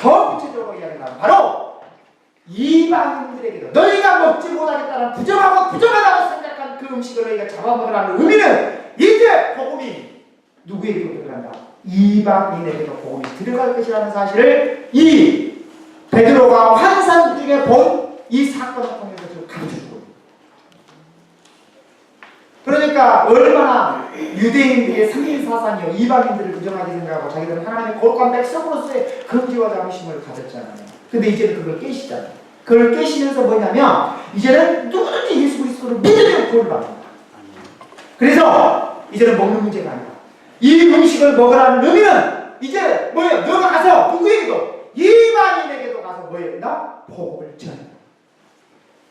더 구체적으로 이야기하면 바로 이방인들에게도 너희가 먹지 못하겠다는 부정하고 부정하다고 생각한 그 음식을 너희가 잡아먹으라는 의미는 이제 복음이 누구에게도 들어간다. 이방인에게도 복음이 들어갈 것이라는 사실을 이 베드로가 환상 중에 본 이 사건을 통해서 지금 가르쳐주고 있습니다. 그러니까 얼마나 유대인들의 상인사상이요 이방인들을 부정하게 생각하고 자기들은 하나님의 거룩한 백성으로서의 긍지와 자부심을 가졌잖아요. 근데 이제는 그걸 깨시잖아요. 그걸 깨시면서 뭐냐면 이제는 누구든지 예수 그리스도를 믿으면 구원을 받는다. 그래서 이제는 먹는 문제가 아니라 이 음식을 먹으라는 의미는 이제 뭐예요? 너가 가서 누구에게도 이방인에게도 가서 뭐예요? 나 복음을 전한다.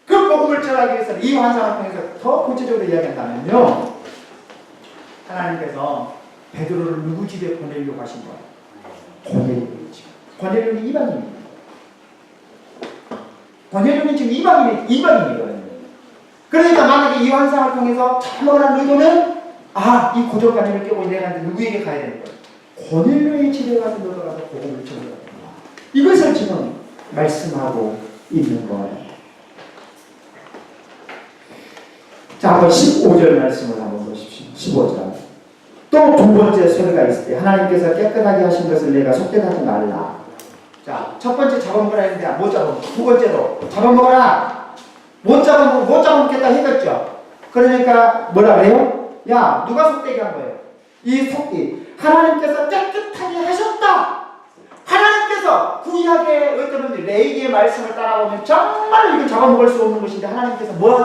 그 복음을 전하기 위해서는 이 환상을 통해서 더 구체적으로 이야기한다면요, 하나님께서 베드로를 누구 집에 보내려고 하신 거예요? 고넬료 집. 고넬료는 이방인입니다. 고넬료는 지금 이방인이거든요. 그러니까 만약에 이 환상을 통해서 참먹으라는 의도는 이 고정관념을 깨고 내가 누구에게 가야 되는 거예요? 고넬료의 집에 가서 너가 가서 복음을 전하라. 이것을 지금 말씀하고 있는 거예요. 자, 한번 15절 말씀을 한번 보십시오. 15절. 또 두 번째 소리가 있을 때 하나님께서 깨끗하게 하신 것을 내가 속되하지 말라. 자, 첫 번째 잡아먹으라 했는데 못 잡아먹어. 두 번째로 잡아먹어라. 못 잡아먹겠다 했겠죠. 그러니까 뭐라 그래요? 야, 누가 속되게 한 거예요? 이 속기. 하나님께서 깨끗하게 하셨다. 하나님께서 구약의 어떤 레위기의 말씀을 따라보면 정말 이거 잡아먹을 수 없는 것인데 하나님께서 뭐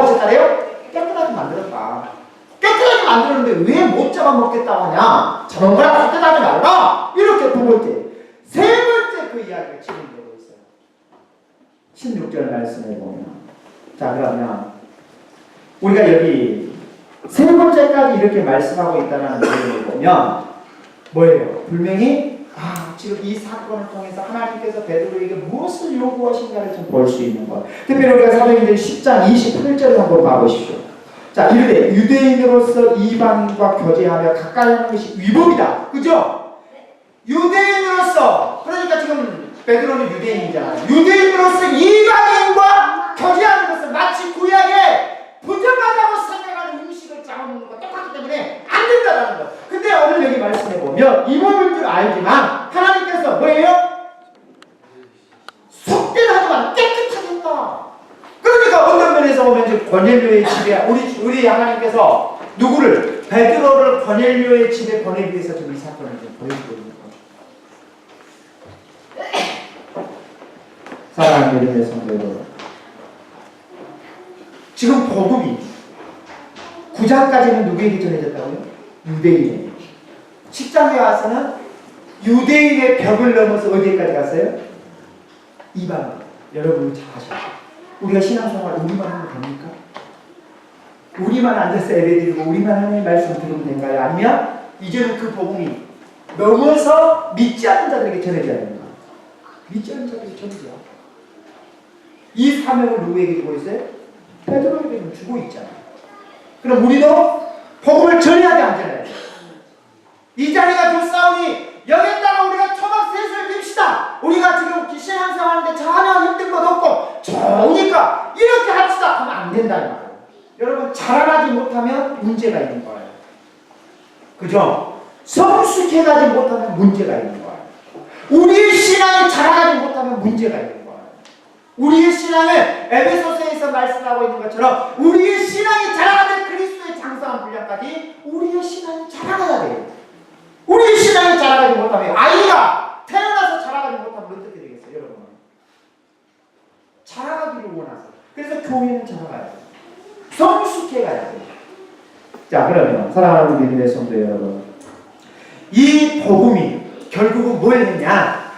하셨다래요? 깨끗하게 만들었다. 깨끗하게 만들었는데 왜 못 잡아먹겠다고 하냐? 잡아먹으라, 깨끗하지 말라. 이렇게 두 번째. 세 번째 그 이야기가 진행되고 있어요. 16절 말씀에 보면, 자, 그러면 우리가 여기 세 번째까지 이렇게 말씀하고 있다는 내용을 보면 뭐예요? 분명히 지금 이 사건을 통해서 하나님께서 베드로에게 무엇을 요구하신가를 좀 볼 수 있는 것. 특별히 우리가 사도행전 10장 28절을 한번 봐보십시오. 자, 이르되 유대인으로서 이방인과 교제하며 가까이 하는 것이 위법이다. 그죠? 유대인으로서, 그러니까 지금 베드로는 유대인이잖아요. 유대인으로서 이방인과 교제하는 것은 마치 구약에 부정하다고 생각하는 음식을 잡아먹는 것과 똑같기 때문에 안 된다는 거. 근데 오늘 여기 말씀해 보면 이 몸인 줄 알지만 하나님께서 뭐예요? 속된 하지만 깨끗하게 했다. 그러니까 어떤 면에서 보면 지금 고넬료의 집에 우리 하나님께서 누구를? 베드로를 고넬료의 집에 보내기 위해서 지금 이 사건을 좀 보여주고 있는 거죠. 사랑하는 믿음의 성도 여러분, 지금 복음이 9장까지는 누구에게 전해졌다고요? 유대인에게. 10장에 와서는 유대인의 벽을 넘어서 어디까지 갔어요? 이방인. 여러분이 잘 아셔요. 우리가 신앙생활 우리만 하면 됩니까? 우리만 앉아서 예배드리고 우리만 하나님의 말씀 들으면 된가요? 아니면 이제는 그 복음이 넘어서 믿지 않는 자들에게 전해져야 됩니까? 믿지 않는 자들에게 전해져야. 이 사명을 누구에게 주고 있어요? 베드로에게 주고 있잖아요. 그럼 우리도 복음을 전해야 돼, 안 전해야 돼? 이 자리가 좋사오니 여기다가 우리가 초막 셋을 깁시다. 우리가 지금 신앙생활하는데 전혀 힘든 것 없고 좋으니까 이렇게 합시다 하면 안 된다는 거예요. 여러분, 자라나지 못하면 문제가 있는 거예요. 그죠? 성숙해가지 못하면 문제가 있는 거예요. 우리의 신앙이 자라나지 못하면 문제가 있는 거예요. 우리의 신앙을 에베소서에서 말씀하고 있는 것처럼 우리의 신앙이 자라가는 그리스도의 장성한 분량까지 우리의 신앙이 자라가야 돼요. 우리의 신앙이 자라가지 못하면 아이가 태어나서 자라가지 못하면 어떻게 되겠어요, 여러분? 자라가기를 원하세요. 그래서 교회는 자라가야 돼요. 성숙해가야 돼요. 자, 그러면 사랑하는 믿음의 성도 여러분, 이 복음이 결국은 뭘 했냐?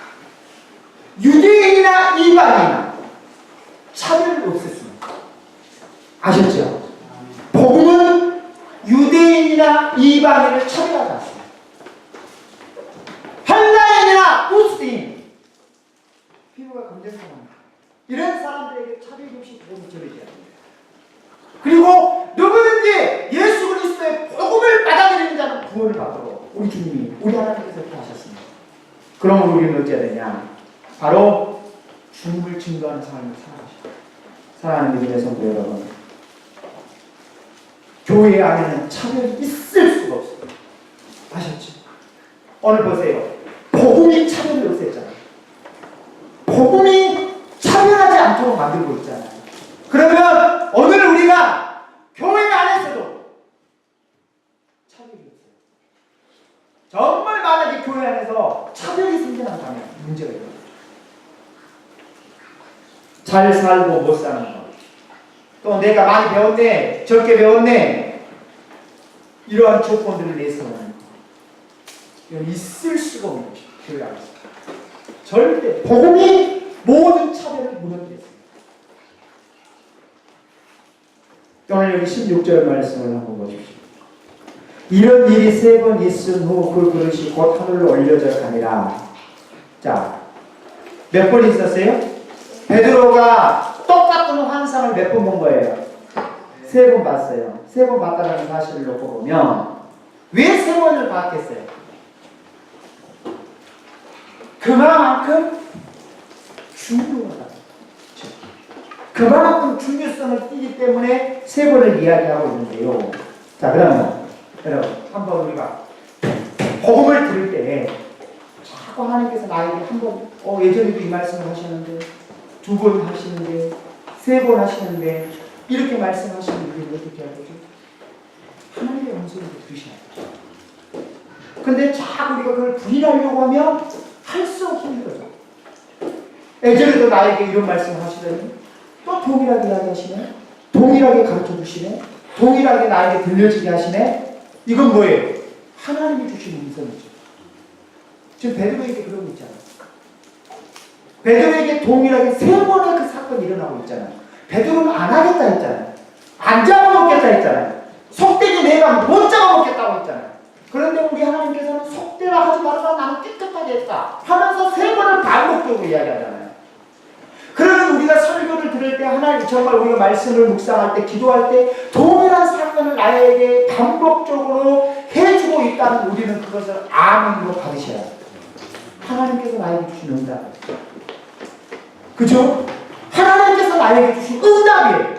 유대인이나 이방인이나 차별을 없앴습니다. 아셨죠? 복음은 유대인이나 이방인을 차별하지 않습니다. 헬라인이나 무슬림, 피부가 검정사람, 이런 사람들에게 차별 없이 복음을 전해줘야 됩니다. 그리고 누구든지 예수 그리스도의 복음을 받아들이는 자는 구원을 받도록 우리 주님이, 우리 하나님께서 그렇게 하셨습니다. 그럼 우리는 어찌해야 되냐? 바로 주님을 증거하는 삶을 살아가시죠. 사랑하는 믿음의 성도 여러분, 교회 안에는 차별이 있을 수가 없어요. 아셨죠? 오늘 보세요. 복음이 차별을 없앴잖아요. 복음이 차별하지 않도록 만들고 있잖아요. 그러면 오늘 우리가 교회 안에서도 차별이 없어요. 정말 만약에 교회 안에서 차별이 생겨난다면 문제가 있어요. 잘 살고 못 사는 거. 또 내가 많이 배웠네, 적게 배웠네. 이러한 조건들을 내세우는 거. 이건 있을 수가 없는 것이죠. 교회 안에서. 절대 복음이 모든 차별을 무너뜨렸습니다. 오늘 여기 16절 말씀을 한번 보십시오. 이런 일이 3번 있은 후 그 그릇이 곧 하늘로 올려져 가니라. 자, 몇 번 있었어요? 베드로가 똑같은 환상을 몇 번 본 거예요? 3번 봤어요. 3번 봤다는 사실을 놓고 보면 왜 3번을 봤겠어요? 그만큼 중요하다. 그만큼 중요성을 띠기 때문에 3번을 이야기하고 있는데요. 자, 그러면 여러분 한번 우리가 복음을 들을 때 자꾸 하나님께서 나에게 한번 예전에도 이 말씀을 하셨는데 2번 하시는데 3번 하시는데 이렇게 말씀하시는 우리는 어떻게 해야 되죠? 하나님의 음성을 들으셔야 돼요. 근데 자꾸 우리가 그걸 부인하려고 하면 할수록 힘들어져. 예전에도 나에게 이런 말씀을 하시더니 또 동일하게 이야기하시네. 동일하게 가르쳐 주시네. 동일하게 나에게 들려지게 하시네. 이건 뭐예요? 하나님이 주신 음성이죠. 지금 베드로에게 그러고 있잖아요. 베드로에게 동일하게 3번의 그 사건이 일어나고 있잖아요. 베드로는 안 하겠다 했잖아요. 안 잡아먹겠다 했잖아요. 속되게 내가 못 잡아먹겠다고 했잖아요. 그런데 우리 하나님께서는 속대라 하지 말아라, 나는 깨끗하게 했다 하면서 3번을 반복적으로 이야기하잖아요. 그러면 우리가 설교를 들을 때 하나님 정말 우리가 말씀을 묵상할 때 기도할 때 동일한 사건을 나에게 반복적으로 해주고 있다는 우리는 그것을 아멘으로 받으셔야 돼요. 하나님께서 나에게 주신 응답. 그죠? 하나님께서 나에게 주신 응답이에요.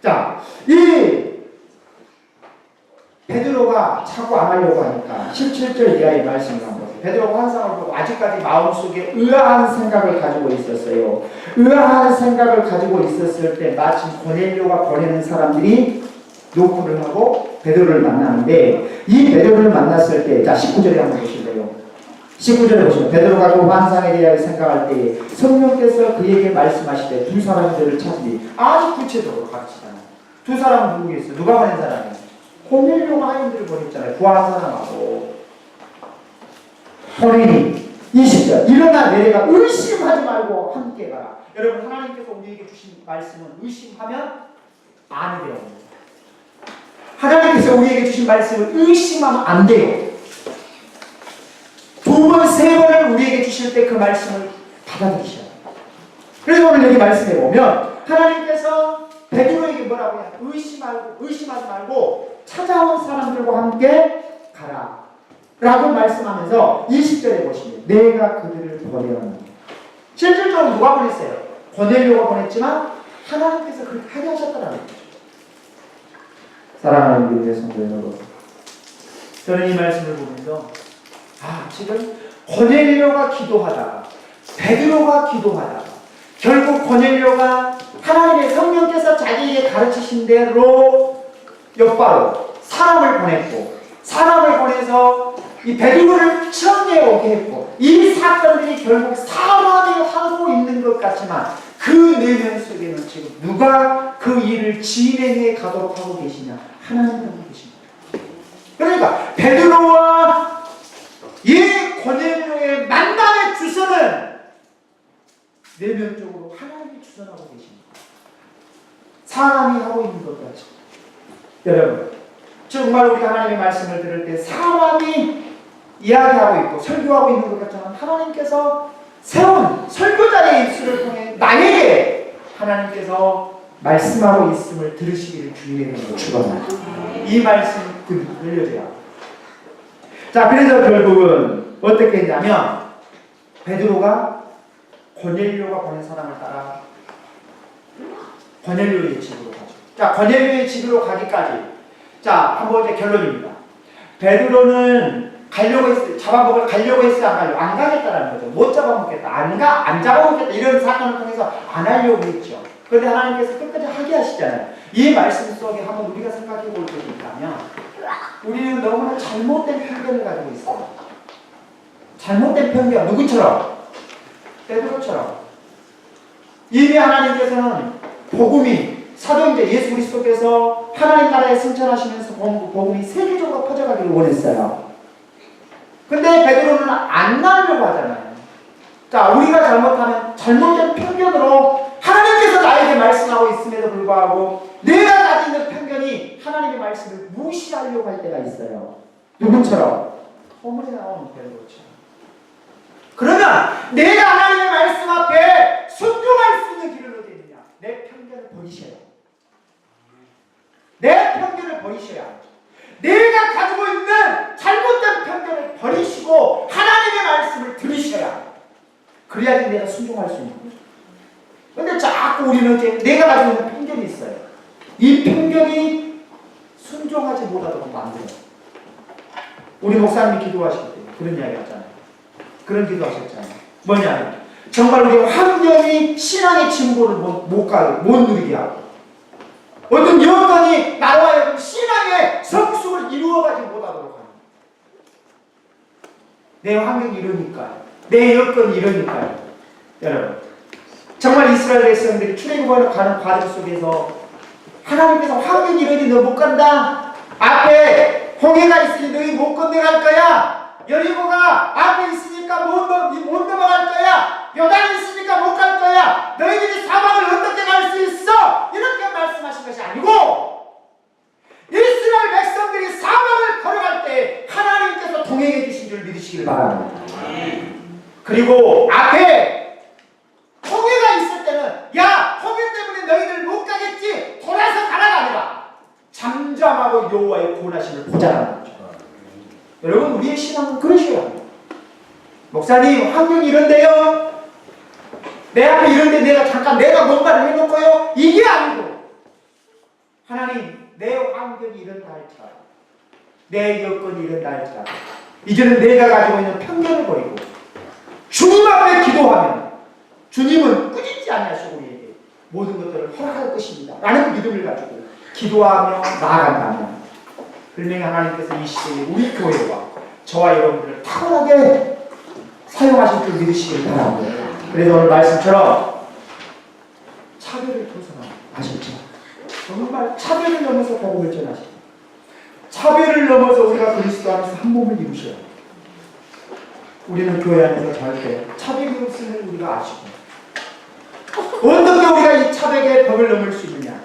자, 이 베드로가 자꾸 안 하려고 하니까 17절 이하의 말씀을 한번 보세요. 베드로가 환상을 보고 아직까지 마음속에 의아한 생각을 가지고 있었어요. 의아한 생각을 가지고 있었을 때 마침 고넬료가 보내는 사람들이 노크를 하고 베드로를 만나는데 이 베드로를 만났을 때, 자 19절에 한번 보실래요? 19절에 보시면 베드로가 그 환상에 대하여 생각할 때 성령께서 그에게 말씀하시되 2 사람들을 찾으니 아주 구체적으로 가르치잖아요. 2 사람은 누구겠어요? 누가 보낸 사람이에요? 고넬료가 하인들을 보냈잖아요. 구한 사람하고. 본인이 20절 일어나 내려가 의심하지 말고 함께 가라. 여러분 하나님께서 우리에게 주신 말씀은 의심하면 안 돼요. 하나님께서 우리에게 주신 말씀을 의심하면 안 돼요. 2번, 3번을 우리에게 주실 때 그 말씀을 받아들이셔야 돼요. 그래서 오늘 여기 말씀해 보면 하나님께서 베드로에게 뭐라고 해요? 의심하지 말고 찾아온 사람들과 함께 가라 라고 말씀하면서 20절에 보시면 내가 그들을 보내었노라. 실질적으로 누가 보냈어요? 고넬료가 보냈지만 하나님께서 그렇게 하게 하셨다는 거죠. 사랑하는 믿음의 성도 여러분, 저는 이 말씀을 보면서 지금 고넬료가 기도하다가 베드로가 기도하다가 결국 고넬료가 하나님의 성령께서 자기에게 가르치신 대로 옆바로 사람을 보냈고 사람을 보내서 이 베드로를 청에 오게 했고 이 사건들이 결국 사람이 하고 있는 것 같지만 그 내면 속에는 지금 누가 그 일을 진행해 가도록 하고 계시냐? 하나님이 하고 계십니다. 그러니까 베드로와 이 고넬료의 만남의 주소는 내면적으로 하나님이 주선하고 계십니다. 사람이 하고 있는 것 같죠. 여러분 정말 우리가 하나님의 말씀을 들을 때 사람이 이야기하고 있고 설교하고 있는 것 같지만 하나님께서 세운 설교자의 입술을 통해 나에게 하나님께서 말씀하고 있음을 들으시기를 주님의 이름으로 축원합니다. 이 말씀 들려줘야. 자, 그래서 결국은 어떻게 했냐면 베드로가 고넬료가 보낸 사람을 따라 고넬료의 집으로 가죠. 자, 고넬료의 집으로 가기까지. 자, 한번 이제 결론입니다. 베드로는 가려고 했어요. 잡아먹을 가려고 했어요. 안 가려고? 안 가겠다라는 거죠. 못 잡아먹겠다. 안 잡아먹겠다. 이런 사건을 통해서 안 하려고 했죠. 그런데 하나님께서 끝까지 하게 하시잖아요. 이 말씀 속에 한번 우리가 생각해 볼 것이 있다면 우리는 너무나 잘못된 편견을 가지고 있어요. 잘못된 편견. 누구처럼? 베드로처럼. 이미 하나님께서는 복음이 사도행전 예수 그리스도께서 하나님 나라에 승천하시면서 복음이 세계적으로 퍼져가기를 원했어요. 근데 베드로는 안 나으려고 하잖아요. 자, 우리가 잘못하면 잘못된 편견으로 하나님께서 나에게 말씀하고 있음에도 불구하고 내가 가지고 있는 편견이 하나님의 말씀을 무시하려고 할 때가 있어요. 누구처럼? 본문에 나오는 베드로처럼. 그러면 내가 하나님의 말씀 앞에 순종할 수 있는 길은 어디 있느냐? 내 편견을 버리셔야 해요. 내 편견을 버리셔야 하죠. 내가 가지고 있는 잘못된 편견을 버리시고 하나님의 말씀을 들으셔야 해요. 그래야지 내가 순종할 수 있는 거죠. 근데 자꾸 우리는 이제 내가 가지고 있는 편견이 있어요. 이 편견이 순종하지 못하도록 만들어요. 우리 목사님이 기도하실 때 그런 이야기 하잖아요. 그런 기도 하셨잖아요. 뭐냐? 정말 우리 환경이 신앙의 진보를 못 누리게 하고 어떤 여건이 나로 하여금 신앙의 성숙을 이루어가지 못하도록 하는 내 환경이 이러니까요. 내 여건이 이러니까요. 여러분 정말 이스라엘 백성들이 출애굽하러 가는 과정 속에서 하나님께서 환경이 이러니 너 못 간다. 앞에 홍해가 있으니 너희 못 건너갈 거야. 여리고가 앞에 있으니까 못 넘어갈 거야. 요단이 있으니까 못 갈 거야. 너희들이 사막을 어떻게 갈 수 있어? 이렇게 말씀하신 것이 아니고 이스라엘 백성들이 사막을 걸어갈 때 하나님께서 동행해 주신 줄 믿으시길 바랍니다. 그리고 앞에 홍해가 있을 때는 야 홍해 때문에 너희들 못 가겠지. 돌아서 가라가 아니라 잠잠하고 여호와의 권하심을 보자라는 거죠. 여러분 우리의 신앙은 그러셔야 합니다. 목사님 환경이 이런데요. 내 앞에 이런데 내가 뭔가를 해놓고요. 이게 아니고 하나님 내 환경이 이런다 할지라도 내 여건이 이런다 할지라도 이제는 내가 가지고 있는 편견을 버리고 주님 앞에 기도하면 주님은 꾸짖지 아니하시고 우리에게 모든 것들을 허락할 것입니다. 라는 믿음을 가지고 기도하며 나아간다면 분명히 하나님께서 이 시대에 우리 교회와 저와 여러분들을 탁월하게 사용하실 줄 믿으시길 바랍니다. 그래서 오늘 말씀처럼 차별을 벗어나시죠. 정말 차별을 넘어서 복음을 전하시죠. 차별을 넘어서 우리가 그리스도 안에서 한 몸을 이루셔요. 우리는 교회 안에서 절대 차별이 없음을 우리가 아시고 어떻게 우리가 이 차별의 벽을 넘을 수 있느냐?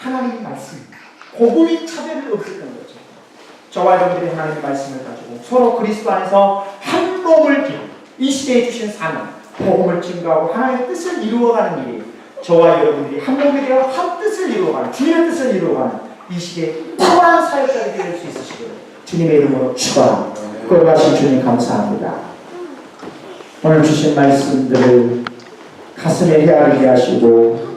하나님의 말씀입니다. 복음이 차별을 없었던 거죠. 저와 여러분들이 하나님의 말씀을 가지고 서로 그리스도 안에서 한 몸을 이루고 이 시대에 주신 사명, 복음을 증거하고 하나님의 뜻을 이루어가는 일이 저와 여러분들이 한 몸이 되어 한 뜻을 이루어가는 주님의 뜻을 이루어가는 이 시대에 탁월한 사역자들이 될 수 있으시기를 주님의 이름으로 축원합니다. 끌어가신 주님 감사합니다. 오늘 주신 말씀들을 가슴에 헤아리게 하시고